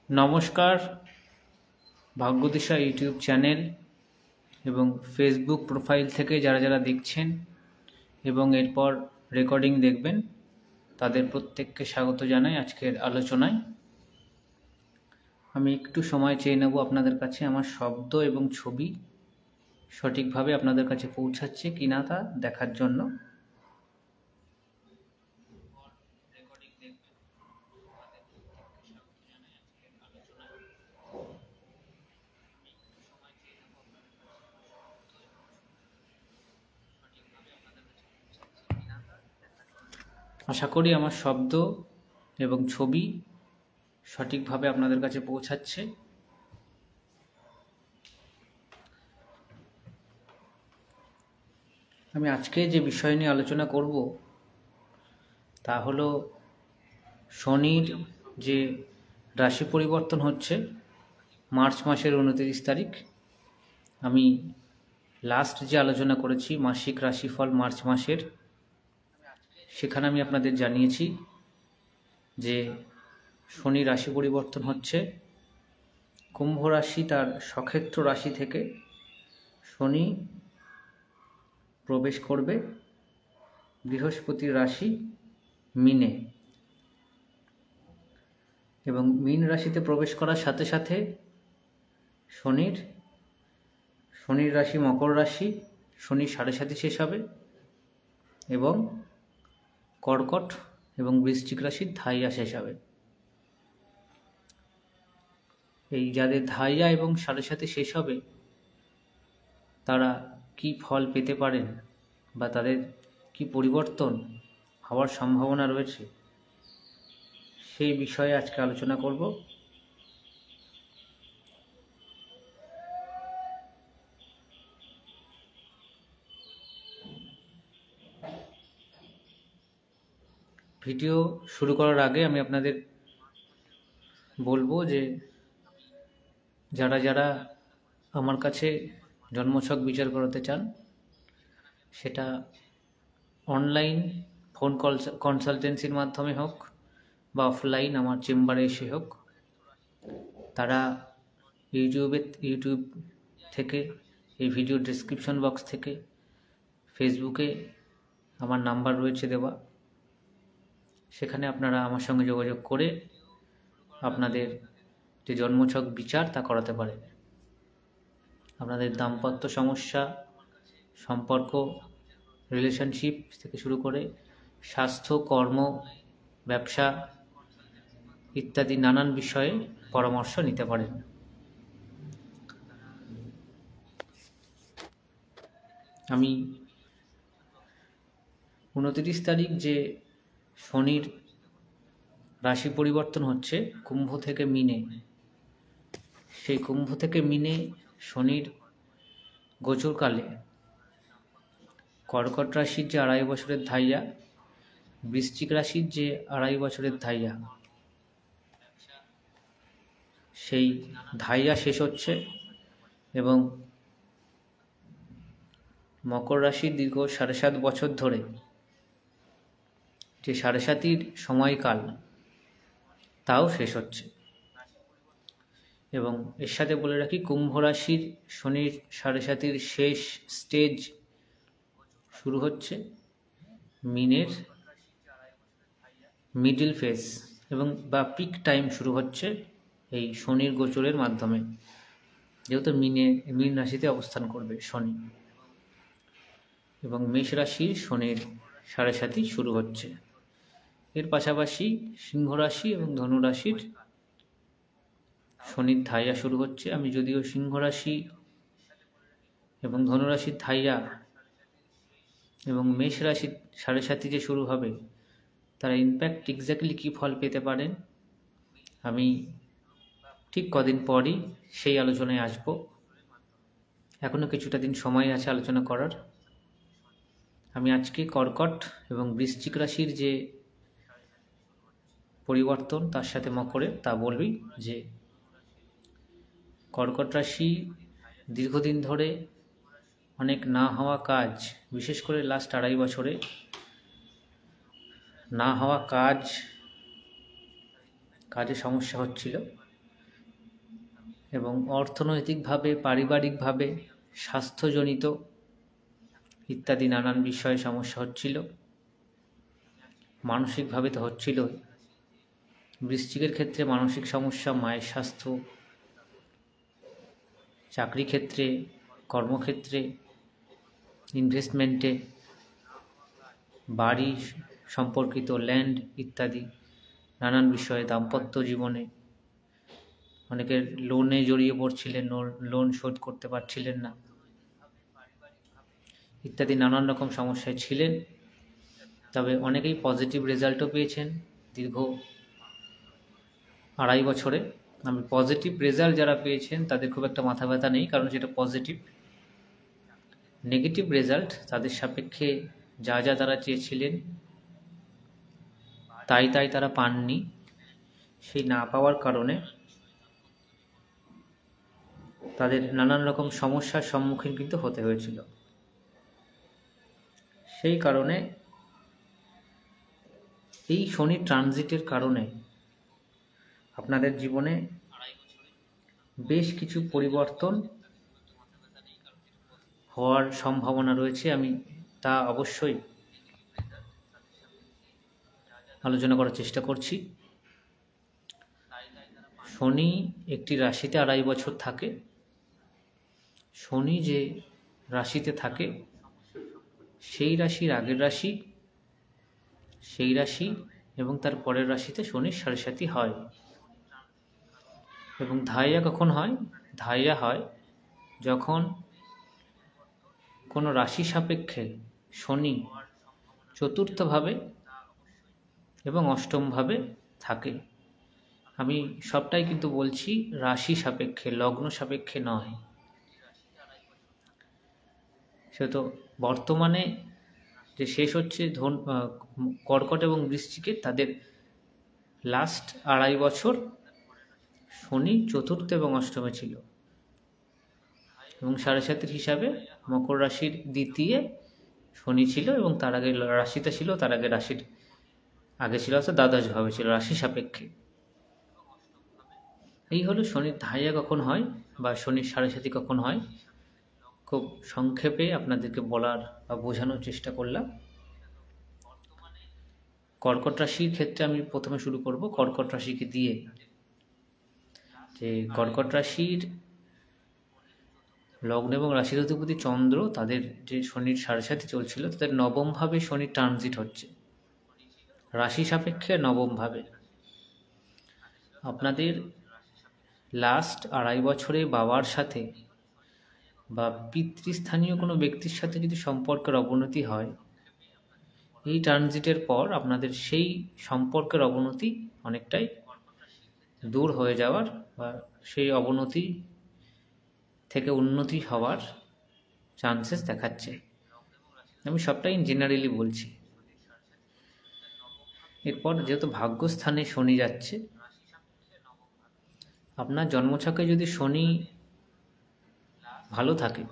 নমস্কার। ভাগ্যদিশা YouTube channel এবং Facebook profile থেকে যারা যারা দেখছেন এবং এরপর রেকর্ডিং দেখবেন তাদের প্রত্যেককে স্বাগত জানাই আজকের আলোচনায়। আমি একটু সময় চেয়ে নেব আপনাদের কাছে আমার শব্দ এবং ছবি সঠিকভাবে আপনাদের কাছে পৌঁছাচ্ছে কিনা তা দেখার জন্য। আশা করি আমার শব্দ এবং ছবি সঠিকভাবে আপনাদের কাছে পৌঁছাচ্ছে। আমি আজকে যে বিষয় নিয়ে আলোচনা করব তা হলো শনির যে রাশি পরিবর্তন হচ্ছে মার্চ মাসের 29 তারিখ। আমি লাস্ট যে আলোচনা করেছি মাসিক রাশিফল মার্চ মাসের, সেখানে আমি আপনাদের জানিয়েছি যে শনি রাশি পরিবর্তন হচ্ছে। কুম্ভ রাশি তার সক্ষেত্র রাশি থেকে শনি প্রবেশ করবে বৃহস্পতির রাশি মিনে, এবং মীন রাশিতে প্রবেশ করার সাথে সাথে শনির রাশি মকর রাশি, শনির 7.5 শেষ হবে এবং কর্কট এবং বৃশ্চিক রাশির ধাইয়া শেষ হবে। এই যাদের ধাইয়া এবং 7.5 শেষ হবে তারা কি ফল পেতে পারেন বা তাদের কি পরিবর্তন হওয়ার সম্ভাবনা রয়েছে সেই বিষয়ে আজকে আলোচনা করব। ভিডিও শুরু করার আগে আমি আপনাদের বলবো যে যারা যারা আমার কাছে জন্মছক বিচার করাতে চান, সেটা অনলাইন ফোন কনসালটেন্সির মাধ্যমে হোক বা অফলাইন আমার চেম্বারে এসে হোক, তারা ইউটিউব থেকে, এই ভিডিও ডেসক্রিপশন বক্স থেকে, ফেসবুকে আমার নাম্বার রয়েছে দেওয়া, সেখানে আপনারা আমার সঙ্গে যোগাযোগ করে আপনাদের যে জন্মছক বিচার তা করাতে পারেন। আপনাদের দাম্পত্য সমস্যা, সম্পর্ক, রিলেশনশিপ থেকে শুরু করে স্বাস্থ্য, কর্ম, ব্যবসা ইত্যাদি নানান বিষয়ে পরামর্শ নিতে পারেন। আমি 29 তারিখ যে শনির রাশি পরিবর্তন হচ্ছে কুম্ভ থেকে মীনে, সেই কুম্ভ থেকে মীনে শনির গোচরকালে কর্কট রাশির যে 2.5 বছরের ধাইয়া, বৃশ্চিক রাশির যে 2.5 বছরের ধাইয়া, সেই ধাইয়া শেষ হচ্ছে এবং মকর রাশির দীর্ঘ 7.5 বছর ধরে যে 7.5-র সময়কাল তাও শেষ হচ্ছে। এবং এর সাথে বলে রাখি, কুম্ভ রাশির শনির 7.5-র শেষ স্টেজ শুরু হচ্ছে মিনের মিডল ফেজ এবং বা পিক টাইম শুরু হচ্ছে এই শনির গোচরের মাধ্যমে, যেহেতু মীন রাশিতে অবস্থান করবে শনি, এবং মেষ রাশির শনির 7.5 শুরু হচ্ছে। এর পাশাপাশি সিংহ রাশি এবং ধনু রাশির শনির ধাইয়া শুরু হচ্ছে। আমি যদিও সিংহ রাশি এবং ধনু রাশির ধাইয়া এবং মেষ রাশির 7.5 যে শুরু হবে তারা ইনফ্যাক্ট এক্স্যাক্টলি কী ফল পেতে পারেন আমি ঠিক কদিন পরই সেই আলোচনায় আসব। এখনও কিছুটা দিন সময় আছে আলোচনা করার। আমি আজকে কর্কট এবং বৃশ্চিক রাশির যে পরিবর্তন তার সাথে মকরের তা বলবি। যে কর্কট রাশি দীর্ঘদিন ধরে অনেক না হওয়া কাজ, বিশেষ করে লাস্ট 2.5 বছরে না হওয়া কাজে সমস্যা হচ্ছিল, এবং অর্থনৈতিকভাবে, পারিবারিকভাবে, স্বাস্থ্যজনিত ইত্যাদি নানান বিষয়ে সমস্যা হচ্ছিল। মানসিকভাবে তো হচ্ছিলই। বৃশ্চিকের ক্ষেত্রে মানসিক সমস্যা, মায়ের স্বাস্থ্য, চাকরি ক্ষেত্রে, কর্মক্ষেত্রে, ইনভেস্টমেন্টে, বাড়ি সম্পর্কিত ল্যান্ড ইত্যাদি নানান বিষয়ে, দাম্পত্য জীবনে অনেকের লোনে জড়িয়ে পড়ছিলেন, লোন শোধ করতে পারছিলেন না ইত্যাদি নানান রকম সমস্যায় ছিলেন। তবে অনেকেই পজিটিভ রেজাল্টও পেয়েছেন দীর্ঘ 2.5 বছরে। আমি পজিটিভ রেজাল্ট যারা পেয়েছেন তাদের খুব একটা মাথা ব্যথা নেই, কারণ সেটা পজিটিভ। নেগেটিভ রেজাল্ট তাদের সাপেক্ষে যা যা তারা চেয়েছিলেন তাই তারা পাননি। সেই না পাওয়ার কারণে তাদের নানান রকম সমস্যার সম্মুখীন কিন্তু হতে হয়েছিল। সেই কারণে এই শনি ট্রানজিটের কারণে আপনাদের জীবনে বেশ কিছু পরিবর্তন হওয়ার সম্ভাবনা রয়েছে। আমি তা অবশ্যই আলোচনা করার চেষ্টা করছি। শনি একটি রাশিতে 2.5 বছর থাকে। শনি যে রাশিতে থাকে সেই রাশির আগের রাশি, সেই রাশি এবং তার পরের রাশিতে শনির সাড়ে হয়। এবং ধাইয়া কখন হয়? ধাইয়া হয় যখন কোনো রাশি সাপেক্ষে শনি চতুর্থভাবে এবং অষ্টমভাবে থাকে। আমি সবটাই কিন্তু বলছি রাশি সাপেক্ষে, লগ্ন সাপেক্ষে নয়। সে তো বর্তমানে যে শেষ হচ্ছে কর্কট এবং বৃশ্চিকের, তাদের লাস্ট 2.5 বছর শনি চতুর্থ এবং অষ্টমে ছিল, এবং সাড়ে হিসাবে মকর রাশির দ্বিতীয় শনি ছিল, এবং তার আগে রাশিতে ছিল, তার আগে রাশির আগে ছিল অর্থাৎ দ্বাদশভাবে ছিল, রাশি সাপেক্ষে। এই হলো শনির ধাইয়া কখন হয় বা শনির সাড়ে কখন হয়। খুব সংক্ষেপে আপনাদেরকে বলার বা বোঝানোর চেষ্টা করলাম। কর্কট রাশির ক্ষেত্রে আমি প্রথমে শুরু করব কর্কট রাশিকে দিয়ে। যে কর্কট রাশির লগ্ন এবং রাশির অধিপতি চন্দ্র, তাদের যে শনির সাড়ে চলছিল, তাদের নবমভাবে শনির ট্রানজিট হচ্ছে, রাশি সাপেক্ষে নবমভাবে। আপনাদের লাস্ট 2.5 বছরে বাবার সাথে বা পিতৃস্থানীয় কোনো ব্যক্তির সাথে যদি সম্পর্কের অবনতি হয়, এই ট্রানজিটের পর আপনাদের সেই সম্পর্কের অবনতি অনেকটাই দূর হয়ে যাওয়ার বা সেই অবনতি থেকে উন্নতি হওয়ার চান্সেস দেখাচ্ছে। আমি সবটাই জেনারেলি বলছি। এরপর যেহেতু ভাগ্যস্থানে শনি যাচ্ছে, আপনার জন্মছকে যদি শনি ভালো থাকে,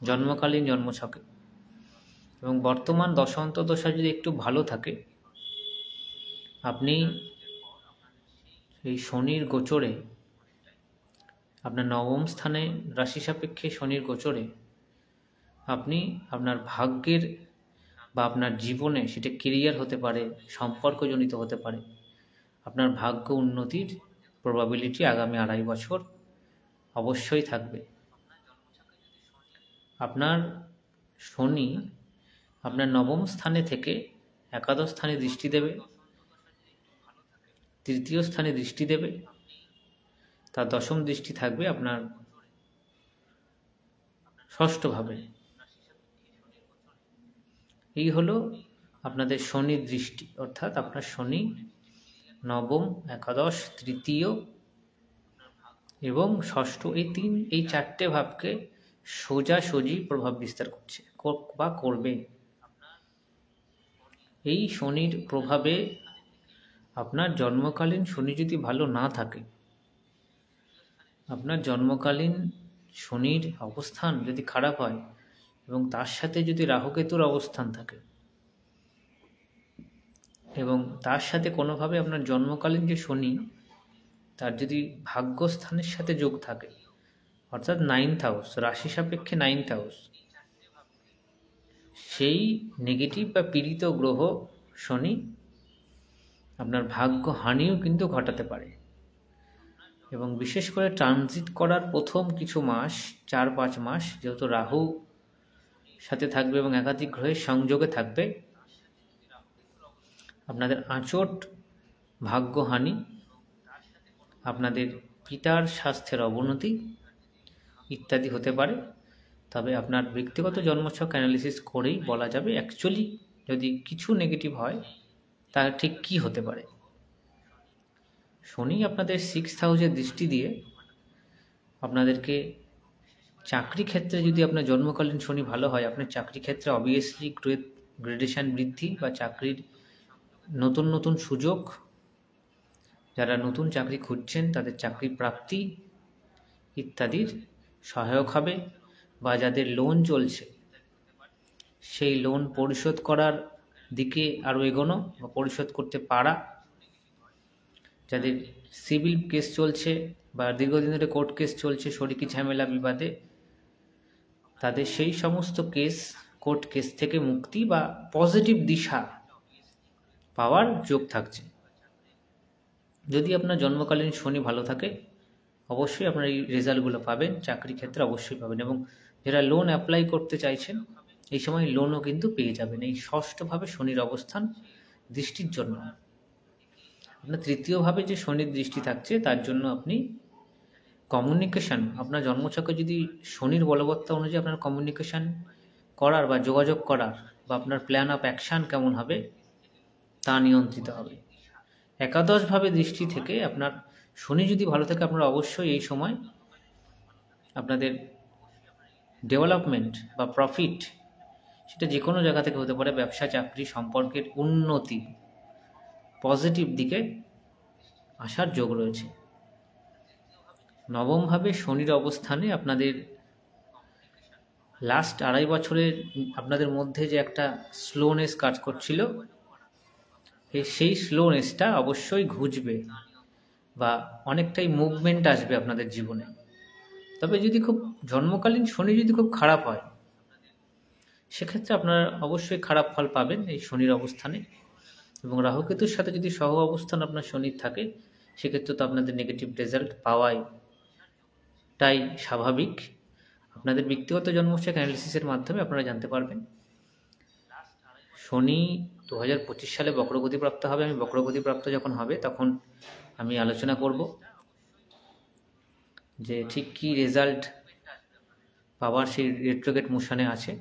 জন্মকালীন জন্মছকে, এবং বর্তমান দশা যদি একটু ভালো থাকে, আপনি এই শনির গোচরে, আপনার নবম স্থানে রাশি সাপেক্ষে শনির গোচরে, আপনি আপনার ভাগ্যের বা আপনার জীবনে, সেটা কেরিয়ার হতে পারে, সম্পর্কজনিত হতে পারে, আপনার ভাগ্য উন্নতির প্রবাবিলিটি আগামী 2.5 বছর অবশ্যই থাকবে। আপনার শনি আপনার নবম স্থানে থেকে একাদশ স্থানে দৃষ্টি দেবে, তৃতীয় স্থানে দৃষ্টি দেবে, তার দশম দৃষ্টি থাকবে আপনার ষষ্ঠভাবে। এই হলো আপনাদের শনির দৃষ্টি, অর্থাৎ আপনার শনি নবম, একাদশ, তৃতীয় এবং ষষ্ঠ, এই 4টে ভাবকে সোজাসুজি প্রভাব বিস্তার করছে বা করবে। এই শনির প্রভাবে আপনার জন্মকালীন শনি যদি ভালো না থাকে, আপনার জন্মকালীন শনির অবস্থান যদি খারাপ হয় এবং তার সাথে যদি রাহুকেতুর অবস্থান থাকে, এবং তার সাথে কোনোভাবে আপনার জন্মকালীন যে শনি, তার যদি ভাগ্যস্থানের সাথে যোগ থাকে, অর্থাৎ 9th হাউস, রাশি সাপেক্ষে 9th হাউস, সেই নেগেটিভ বা পীড়িত গ্রহ শনি আপনার ভাগ্য হানিও কিন্তু ঘটাতে পারে। এবং বিশেষ করে ট্রানজিট করার প্রথম কিছু মাস, 4-5 মাস, যেহেতু রাহু সাথে থাকবে এবং একাধিক গ্রহের সংযোগে থাকবে, আপনাদের আঁচট, ভাগ্যহানি, আপনাদের পিতার স্বাস্থ্যের অবনতি ইত্যাদি হতে পারে। তবে আপনার ব্যক্তিগত জন্মছক অ্যানালিসিস করেই বলা যাবে অ্যাকচুয়ালি যদি কিছু নেগেটিভ হয় তা ঠিক কী হতে পারে। শনি আপনাদের 6th হাউসের দৃষ্টি দিয়ে আপনাদেরকে চাকরি ক্ষেত্রে, যদি আপনার জন্মকালীন শনি ভালো হয়, আপনার চাকরি ক্ষেত্রে অবভিয়াসলি গ্রেডেশন বৃদ্ধি বা চাকরির নতুন নতুন সুযোগ, যারা নতুন চাকরি খুঁজছেন তাদের চাকরি প্রাপ্তি ইত্যাদির সহায়ক হবে। বা যাদের লোন চলছে সেই লোন পরিশোধ করার দিকে আরও এগোনো বা পরিশোধ করতে পারা, যাদের সিভিল কেস চলছে বা দীর্ঘদিন ধরে কোর্ট কেস চলছে শরিকি ঝামেলা বিবাদে, তাদের সেই সমস্ত কোর্ট কেস থেকে মুক্তি বা পজিটিভ দিশা পাওয়ার যোগ থাকছে। যদি আপনার জন্মকালীন শনি ভালো থাকে অবশ্যই আপনার এই রেজাল্টগুলো পাবেন, চাকরি ক্ষেত্রে অবশ্যই পাবেন। এবং যারা লোন অ্যাপ্লাই করতে চাইছেন এই সময় লোনও কিন্তু পেয়ে যাবেন এই ষষ্ঠভাবে শনির অবস্থান দৃষ্টির জন্য। আপনার তৃতীয়ভাবে যে শনির দৃষ্টি থাকছে তার জন্য আপনি কমিউনিকেশান, আপনার জন্মছকে যদি শনির বলবত্তা অনুযায়ী আপনার কমিউনিকেশান করার বা যোগাযোগ করার বা আপনার প্ল্যান অফ অ্যাকশান কেমন হবে তা নিয়ন্ত্রিত হবে। একাদশভাবে দৃষ্টি থেকে আপনার শনি যদি ভালো থাকে আপনারা অবশ্যই এই সময় আপনাদের ডেভেলপমেন্ট বা প্রফিট, সেটা যে কোনো জায়গা থেকে হতে পারে, ব্যবসা, চাকরি, সম্পর্কের উন্নতি, পজিটিভ দিকে আসার যোগ রয়েছে। নবমভাবে শনির অবস্থানে আপনাদের লাস্ট 2.5 বছরের আপনাদের মধ্যে যে একটা স্লোনেস কাজ করছিল, সেই স্লোনেসটা অবশ্যই ঘুচবে বা অনেকটাই মুভমেন্ট আসবে আপনাদের জীবনে। তবে যদি খুব জন্মকালীন শনি যদি খুব খারাপ হয় সেক্ষেত্রে আপনারা অবশ্যই খারাপ ফল পাবেন এই শনির অবস্থানে। এবং রাহুকেতুর সাথে যদি সহ অবস্থান আপনার শনির থাকে সেক্ষেত্রে তো আপনাদের নেগেটিভ রেজাল্ট পাওয়াটাই স্বাভাবিক। আপনাদের ব্যক্তিগত জন্মছক অ্যানালিসিসের মাধ্যমে আপনারা জানতে পারবেন। শনি 2025 সালে বক্রগতিপ্রাপ্ত হবে। আমি বক্রগতিপ্রাপ্ত যখন হবে তখন আমি আলোচনা করব যে ঠিক কী রেজাল্ট পাওয়ার সেই রেট্রোগেট মোশনে আছে।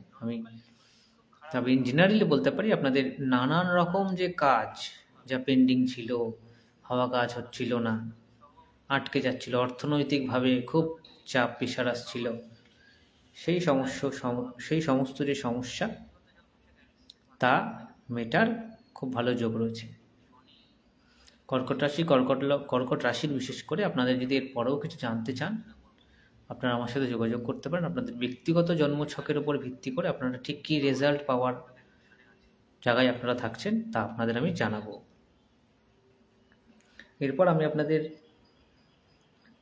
তবে ইন জেনারেলি বলতে পারি আপনাদের নানান রকম যে কাজ যা পেন্ডিং ছিল, হওয়া কাজ হচ্ছিল না, আটকে যাচ্ছিল, অর্থনৈতিকভাবে খুব চাপ প্রেশার আসছিল, সেই সমস্ত যে সমস্যা তা মেটার খুব ভালো যোগ রয়েছে। কর্কট রাশির বিশেষ করে আপনাদের যদি এর পরেও কিছু জানতে চান আপনারা আমার সাথে যোগাযোগ করতে পারেন। আপনাদের ব্যক্তিগত জন্মছকের উপর ভিত্তি করে আপনারা ঠিক কী রেজাল্ট পাওয়ার জায়গায় আপনারা থাকছেন তা আপনাদের আমি জানাবো। এরপর আমি আপনাদের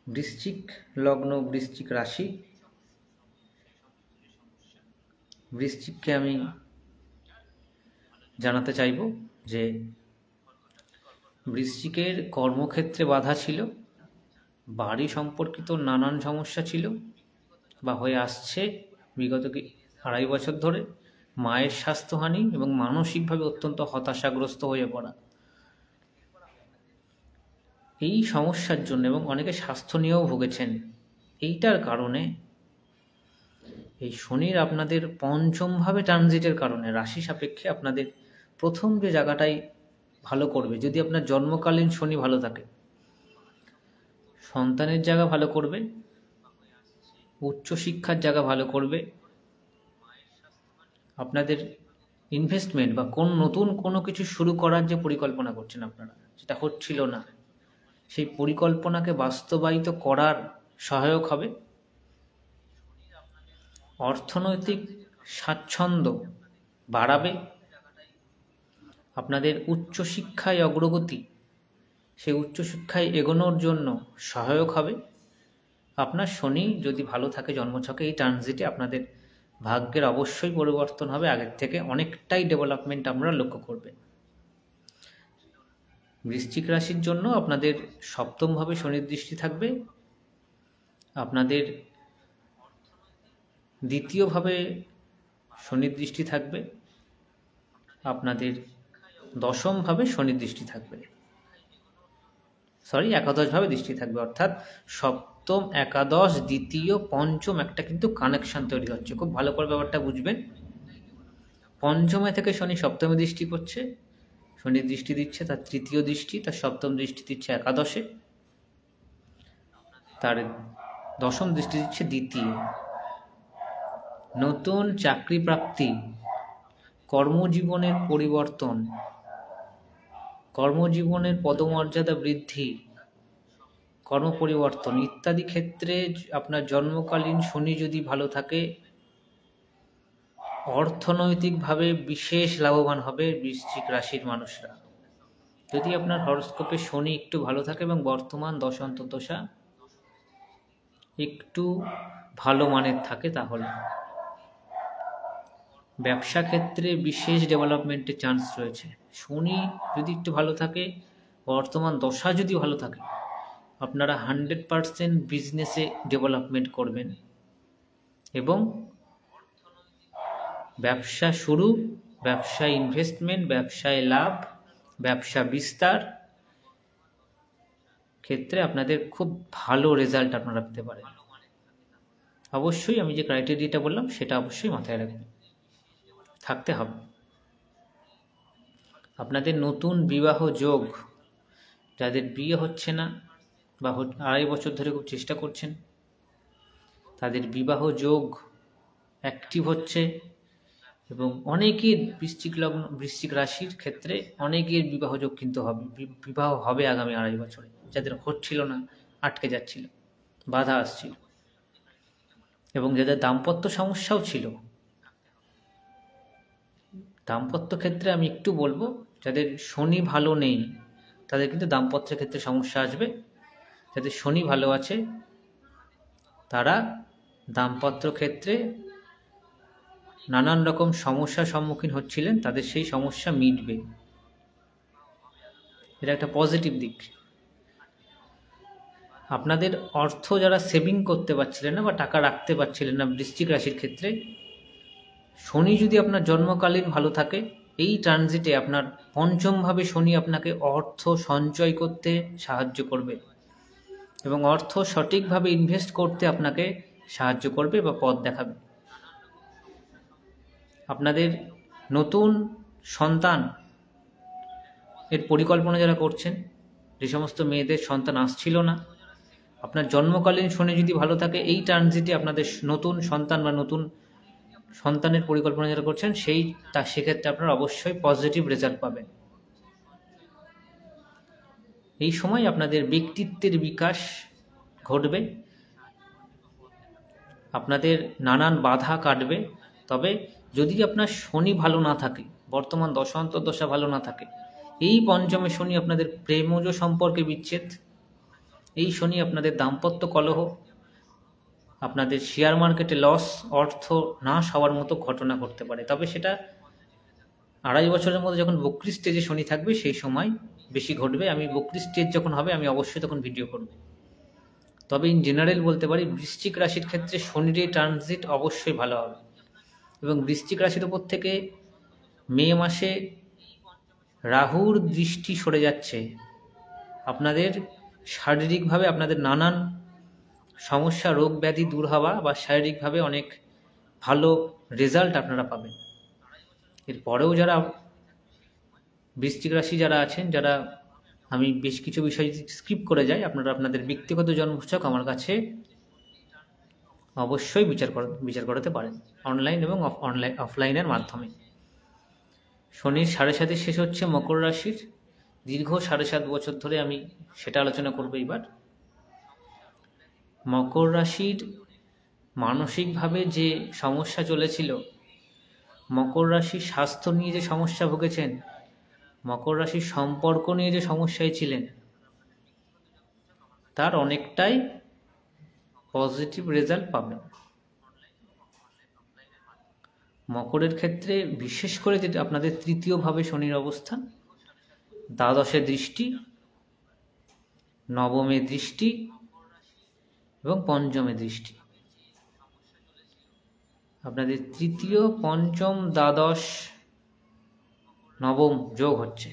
বৃশ্চিক লগ্ন, বৃশ্চিক রাশি, বৃশ্চিককে আমি জানাতে চাইব যে বৃশ্চিকের কর্মক্ষেত্রে বাধা ছিল, বাড়ি সম্পর্কিত নানান সমস্যা ছিল বা হয়ে আসছে বিগত 2.5 বছর ধরে, মায়ের স্বাস্থ্যহানি এবং মানসিকভাবে অত্যন্ত হতাশাগ্রস্ত হয়ে পড়া, এই সমস্যার জন্য, এবং অনেকে স্বাস্থ্য নিয়েও ভুগেছেন। এইটার কারণে এই শনির আপনাদের পঞ্চমভাবে ট্রানজিটের কারণে রাশি সাপেক্ষে আপনাদের প্রথম যে জায়গাটাই ভালো করবে, যদি আপনার জন্মকালীন শনি ভালো থাকে, সন্তানের জায়গা ভালো করবে, উচ্চশিক্ষার জায়গা ভালো করবে, আপনাদের ইনভেস্টমেন্ট বা নতুন কোনো কিছু শুরু করার যে পরিকল্পনা করছেন আপনারা, যেটা হচ্ছিল না, সেই পরিকল্পনাকে বাস্তবায়িত করার সহায়ক হবে। অর্থনৈতিক স্বাচ্ছন্দ্য বাড়াবে, আপনাদের উচ্চশিক্ষায় অগ্রগতি সেই উচ্চশিক্ষায় এগোনোর জন্য সহায়ক হবে। আপনার শনি যদি ভালো থাকে জন্মছকে, এই ট্রানজিটে আপনাদের ভাগ্যের অবশ্যই পরিবর্তন হবে, আগের থেকে অনেকটাই ডেভেলপমেন্ট আমরা লক্ষ্য করবেন। বৃশ্চিক রাশির জন্য আপনাদের সপ্তমভাবে শনির দৃষ্টি থাকবে, আপনাদের দ্বিতীয়ভাবে শনির দৃষ্টি থাকবে, আপনাদের দশমভাবে শনির দৃষ্টি থাকবে, একাদশভাবে দৃষ্টি থাকবে। অর্থাৎ সপ্তম, একাদশ, দ্বিতীয়, পঞ্চম একটা কিন্তু কানেকশন তৈরি হচ্ছে। খুব ভালো করে ব্যাপারটা বুঝবেন। পঞ্চমে থেকে শনি সপ্তমে দৃষ্টি করছে, শনির দৃষ্টি দিচ্ছে তার তৃতীয় দৃষ্টি, তার সপ্তম দৃষ্টি দিচ্ছে একাদশে, তার দশম দৃষ্টি দিচ্ছে দ্বিতীয়। নতুন চাকরি প্রাপ্তি, কর্মজীবনের পরিবর্তন, কর্মজীবনের পদমর্যাদা বৃদ্ধি, কর্মপরিবর্তন ইত্যাদি ক্ষেত্রে আপনার জন্মকালীন শনি যদি ভালো থাকে, অর্থনৈতিকভাবে বিশেষ লাভবান হবে বৃশ্চিক রাশির মানুষরা। যদি আপনার হরস্কোপে শনি একটু ভালো থাকে এবং বর্তমান দশা একটু ভালো মানের থাকে, তাহলে ব্যবসা ক্ষেত্রে বিশেষ ডেভেলপমেন্টের চান্স রয়েছে। শনি যদি একটু ভালো থাকে, বর্তমান দশা যদি ভালো থাকে, আপনারা 100% বিজনেসে ডেভেলপমেন্ট করবেন এবং ব্যবসা শুরু, ব্যবসায় ইনভেস্টমেন্ট, ব্যবসায় লাভ, ব্যবসা বিস্তার ক্ষেত্রে আপনাদের খুব ভালো রেজাল্ট আপনারা পেতে পারেন। অবশ্যই আমি যে ক্রাইটেরিয়াটা বললাম সেটা অবশ্যই মাথায় রাখবেন, থাকতে হবে। আপনাদের নতুন বিবাহ যোগ, যাদের বিয়ে হচ্ছে না বা 2.5 বছর ধরে খুব চেষ্টা করছেন, তাদের বিবাহ যোগ অ্যাক্টিভ হচ্ছে এবং অনেকের বৃশ্চিক রাশির ক্ষেত্রে অনেকের বিবাহ যোগ কিন্তু হবে, বিবাহ হবে আগামী 2.5 বছরে। যাদের হচ্ছিল না, আটকে যাচ্ছিল, বাধা আসছিল, এবং যাদের দাম্পত্য সমস্যাও ছিল, দাম্পত্য ক্ষেত্রে আমি একটু বলবো, যাদের শনি ভালো নেই তাদের কিন্তু দাম্পত্যের ক্ষেত্রে সমস্যা আসবে। যাদের শনি ভালো আছে তারা দাম্পত্য ক্ষেত্রে নানান রকম সমস্যার সম্মুখীন হচ্ছিলেন, তাদের সেই সমস্যা মিটবে। এটা একটা পজিটিভ দিক। আপনাদের অর্থ যারা সেভিং করতে পারছিলেন না বা টাকা রাখতে পারছিলেন না বৃশ্চিক রাশির ক্ষেত্রে, শনি যদি আপনার জন্মকালীন ভালো থাকে, এই ট্রানজিটে আপনার পঞ্চমভাবে শনি আপনাকে অর্থ সঞ্চয় করতে সাহায্য করবে এবং অর্থ সঠিকভাবে ইনভেস্ট করতে আপনাকে সাহায্য করবে বা পথ দেখাবে। আপনাদের নতুন সন্তান এর পরিকল্পনা যারা করছেন, যে সমস্ত মেয়েদের সন্তান আসছিল না, আপনার জন্মকালীন শনি যদি ভালো থাকে, এই ট্রানজিটে আপনাদের নতুন সন্তান বা নতুন সন্তানের পরিকল্পনা যারা করছেন সেক্ষেত্রে আপনারা অবশ্যই পজিটিভ রেজাল্ট পাবেন। এই সময় আপনাদের ব্যক্তিত্বের বিকাশ ঘটবে, আপনাদের নানান বাধা কাটবে। তবে যদি আপনার শনি ভালো না থাকে, বর্তমান দশা ভালো না থাকে, এই পঞ্চমে শনি আপনাদের প্রেমজ সম্পর্কে বিচ্ছেদ, এই শনি আপনাদের দাম্পত্য কলহ, আপনাদের শেয়ার মার্কেটে লস, অর্থ নাশ হওয়ার মতো ঘটনা ঘটতে পারে। তবে সেটা 2.5 বছরের মধ্যে যখন বক্রি স্টেজে শনি থাকবে সেই সময় বেশি ঘটবে। আমি বক্রি স্টেজ যখন হবে আমি অবশ্যই তখন ভিডিও করব। তবে ইন জেনারেল বলতে পারি, বৃশ্চিক রাশির ক্ষেত্রে শনির এই ট্রানজিট অবশ্যই ভালো হবে এবং বৃশ্চিক রাশির উপর থেকে মে মাসে রাহুর দৃষ্টি সরে যাচ্ছে। আপনাদের শারীরিকভাবে আপনাদের নানান সমস্যা, রোগ ব্যাধি দূর হওয়া বা শারীরিকভাবে অনেক ভালো রেজাল্ট আপনারা পাবেন। এরপরেও যারা বৃশ্চিক রাশি যারা আছেন, যারা আমি বেশ কিছু বিষয় স্কিপ করে যাই, আপনারা আপনাদের ব্যক্তিগত জন্মছক আমার কাছে অবশ্যই বিচার করাতে পারেন, অনলাইন এবং অফলাইনের মাধ্যমে। শনির 7.5 শেষ হচ্ছে মকর রাশির, দীর্ঘ 7.5 বছর ধরে আমি সেটা আলোচনা করব এবার। মকর রাশির মানসিকভাবে যে সমস্যা চলেছিল, মকর রাশির স্বাস্থ্য নিয়ে যে সমস্যা ভুগেছেন, মকর রাশির সম্পর্ক নিয়ে যে সমস্যায় ছিলেন, তার অনেকটাই পজিটিভ রেজাল্ট পাবেন। মকরের ক্ষেত্রে বিশেষ করে যেটা আপনাদের তৃতীয়ভাবে শনির অবস্থান, দ্বাদশে দৃষ্টি, নবমে দৃষ্টি এবং পঞ্চমে দৃষ্টি, আপনাদের তৃতীয়, পঞ্চম, দ্বাদশ, নবম যোগ হচ্ছে।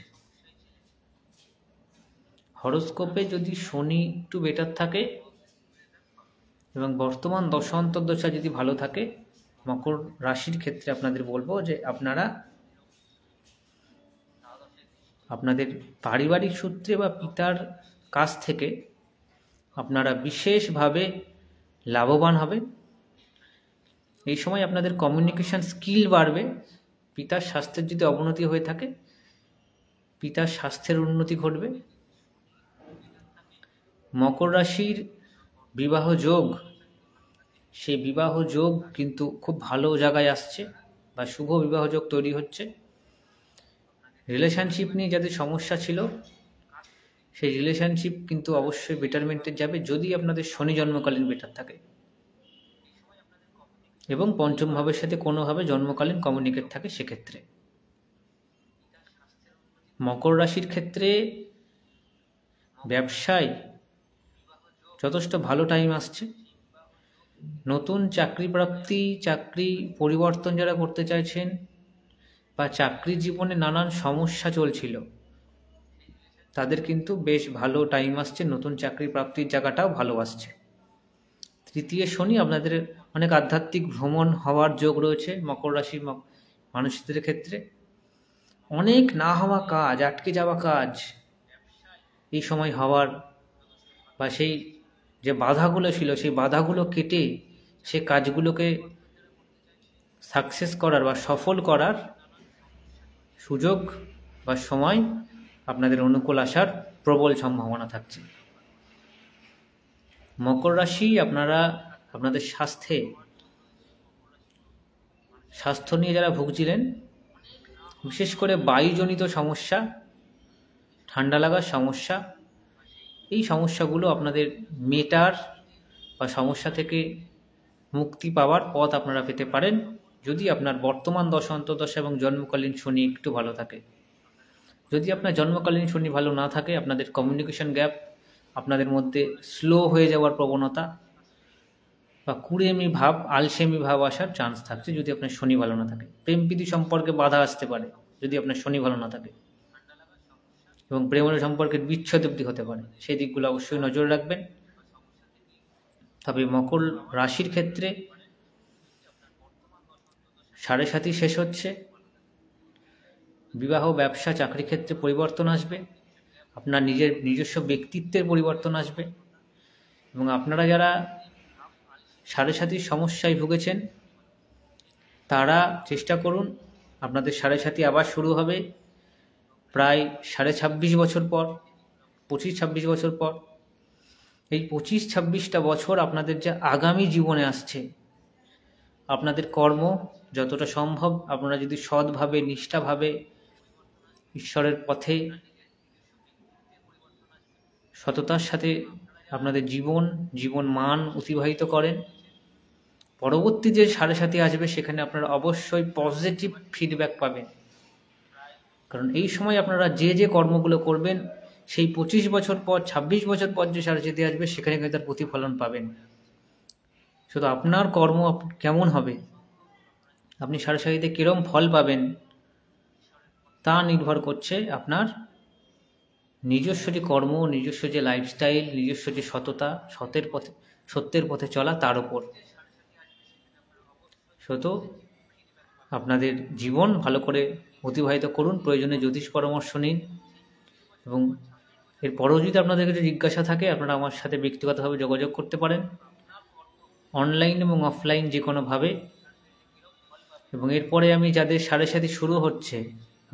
হরোস্কোপে যদি শনি একটু বেটার থাকে এবং বর্তমান দশা অন্তর্দশা যদি ভালো থাকে, মকর রাশির ক্ষেত্রে আপনাদের বলবো যে আপনারা আপনাদের পারিবারিক সূত্রে বা পিতার কাছ থেকে আপনারা বিশেষভাবে লাভবান হবেন। এই সময় আপনাদের কমিউনিকেশন স্কিল বাড়বে। পিতার স্বাস্থ্যের যদি অবনতি হয়ে থাকে, পিতার স্বাস্থ্যের উন্নতি ঘটবে। মকর রাশির বিবাহ যোগ, সেই বিবাহ যোগ কিন্তু খুব ভালো জায়গায় আসছে বা শুভ বিবাহ যোগ তৈরি হচ্ছে। রিলেশনশিপ নিয়ে যাদের সমস্যা ছিল, সেই রিলেশনশিপ কিন্তু অবশ্যই বেটারমেন্টে যাবে যদি আপনাদের শনি জন্মকালীন বেটার থাকে এবং পঞ্চম ভাবের সাথে কোনোভাবে জন্মকালীন কমিউনিকেট থাকে। সেক্ষেত্রে মকর রাশির ক্ষেত্রে ব্যবসায় যথেষ্ট ভালো টাইম আসছে। নতুন চাকরি প্রাপ্তি, চাকরি পরিবর্তন যারা করতে চাইছেন বা চাকরি জীবনে নানান সমস্যা চলছিল, তাদের কিন্তু বেশ ভালো টাইম আসছে। নতুন চাকরি প্রাপ্তির জায়গাটাও ভালো আসছে। তৃতীয় শনি, আপনাদের অনেক আধ্যাত্মিক ভ্রমণ হওয়ার যোগ রয়েছে মকর রাশির মানুষদের ক্ষেত্রে। অনেক না হওয়া কাজ, আটকে যাওয়া কাজ এই সময় হওয়ার বা সেই যে বাধাগুলো ছিল, সেই বাধাগুলো কেটে সে কাজগুলোকে সাকসেস করার বা সফল করার সুযোগ বা সময় আপনাদের অনুকূল আসার প্রবল সম্ভাবনা থাকছে। মকর রাশি, আপনারা আপনাদের স্বাস্থ্য নিয়ে যারা ভুগছিলেন, বিশেষ করে বায়ুজনিত সমস্যা, ঠান্ডা লাগার সমস্যা, এই সমস্যাগুলো আপনাদের মেটার বা সমস্যা থেকে মুক্তি পাওয়ার পথ আপনারা পেতে পারেন যদি আপনার বর্তমান দশা অন্তর্দশা এবং জন্মকালীন শনি একটু ভালো থাকে। যদি আপনার জন্মকালীন শনি ভালো না থাকে, আপনাদের কমিউনিকেশন গ্যাপ, আপনাদের মধ্যে স্লো হয়ে যাওয়ার প্রবণতা বা কুড়েমি ভাব, আলসেমি ভাব আসার চান্স থাকছে যদি আপনার শনি ভালো না থাকে। প্রেম প্রীতি সম্পর্কে বাধা আসতে পারে যদি আপনার শনি ভালো না থাকে, এবং প্রেমের সম্পর্কের বিচ্ছেদ অবধি হতে পারে। সেই দিকগুলো অবশ্যই নজর রাখবেন। তবে মকর রাশির ক্ষেত্রে সাড়ে সাতি শেষ হচ্ছে, বিবাহ, ব্যবসা, চাকরি ক্ষেত্রে পরিবর্তন আসবে, আপনার নিজস্ব ব্যক্তিত্বের পরিবর্তন আসবে। এবং আপনারা যারা সাড়ে সাতির সমস্যায় ভুগেছেন, তারা চেষ্টা করুন, আপনাদের সাড়ে সাতি আবার শুরু হবে প্রায় 26.5 বছর পর, 25-26 বছর পর। এই 25-26টা বছর আপনাদের যা আগামী জীবনে আসছে, আপনাদের কর্ম যতটা সম্ভব আপনারা যদি সৎভাবে, নিষ্ঠাভাবে ঈশ্বরের পথে সততার সাথে আপনাদের জীবন মান অতিবাহিত করেন, পরবর্তী যে সাড়ে সাতি আসবে সেখানে আপনারা অবশ্যই পজিটিভ ফিডব্যাক পাবেন। কারণ এই সময় আপনারা যে কর্মগুলো করবেন, সেই 25 বছর পর, 26 বছর পর যে সাড়ে সাতি আসবে সেখানে কিন্তু তার প্রতিফলন পাবেন। শুধু আপনার কর্ম কেমন হবে, আপনি সাড়ে সাতিতে কীরকম ফল পাবেন, তা নির্ভর করছে আপনার নিজস্ব যে কর্ম, নিজস্ব যে লাইফস্টাইল, নিজস্ব যে সততা, সত্যের পথে চলা, তার উপর। শুধু আপনাদের জীবন ভালো করে অতিবাহিত করুন, প্রয়োজনে জ্যোতিষ পরামর্শ নিন, এবং এরপরেও যদি আপনাদের কাছে জিজ্ঞাসা থাকে আপনারা আমার সাথে ব্যক্তিগতভাবে যোগাযোগ করতে পারেন, অনলাইন এবং অফলাইন যে কোনোভাবে। এবং এরপরে আমি যাদের সাড়ে সাতি শুরু হচ্ছে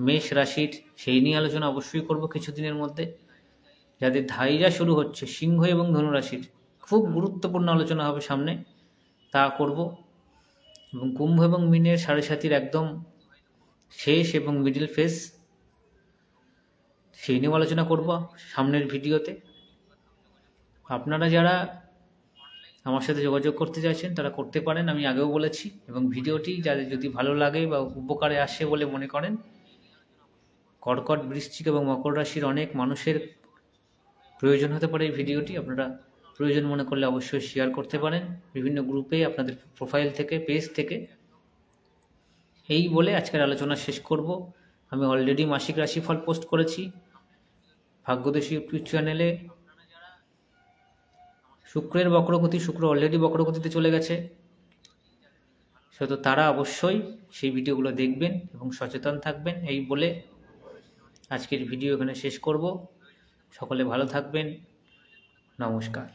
মেষ রাশির, সেই নিয়ে আলোচনা অবশ্যই করব কিছুদিনের মধ্যে। যাদের ধাইরা শুরু হচ্ছে সিংহ এবং ধনু রাশির, খুব গুরুত্বপূর্ণ আলোচনা হবে সামনে, তা করব। এবং কুম্ভ এবং মীনের সাড়ে সাতির একদম শেষ এবং মিডল ফেজ, সেই নিয়েও আলোচনা করব সামনের ভিডিওতে। আপনারা যারা আমার সাথে যোগাযোগ করতে চাইছেন তারা করতে পারেন, আমি আগেও বলেছি। এবং ভিডিওটি যাদের যদি ভালো লাগে বা উপকারে আসে বলে মনে করেন, কর্কট, বৃশ্চিক এবং মকর রাশির অনেক মানুষের প্রয়োজন হতে পারে এই ভিডিওটি। আপনারা প্রয়োজন মনে করলে অবশ্যই শেয়ার করতে পারেন বিভিন্ন গ্রুপে, আপনাদের প্রোফাইল থেকে, পেজ থেকে। এই বলে আজকের আলোচনা শেষ করব। আমি অলরেডি মাসিক রাশিফল পোস্ট করেছি ভাগ্যদেশী ইউটিউব চ্যানেলে। শুক্রের বক্রগতি, শুক্র অলরেডি বক্রগতিতে চলে গেছে, তো তারা অবশ্যই সেই ভিডিওগুলো দেখবেন এবং সচেতন থাকবেন। এই বলে আজকের ভিডিও এখানে শেষ করব। সকলে ভালো থাকবেন। নমস্কার।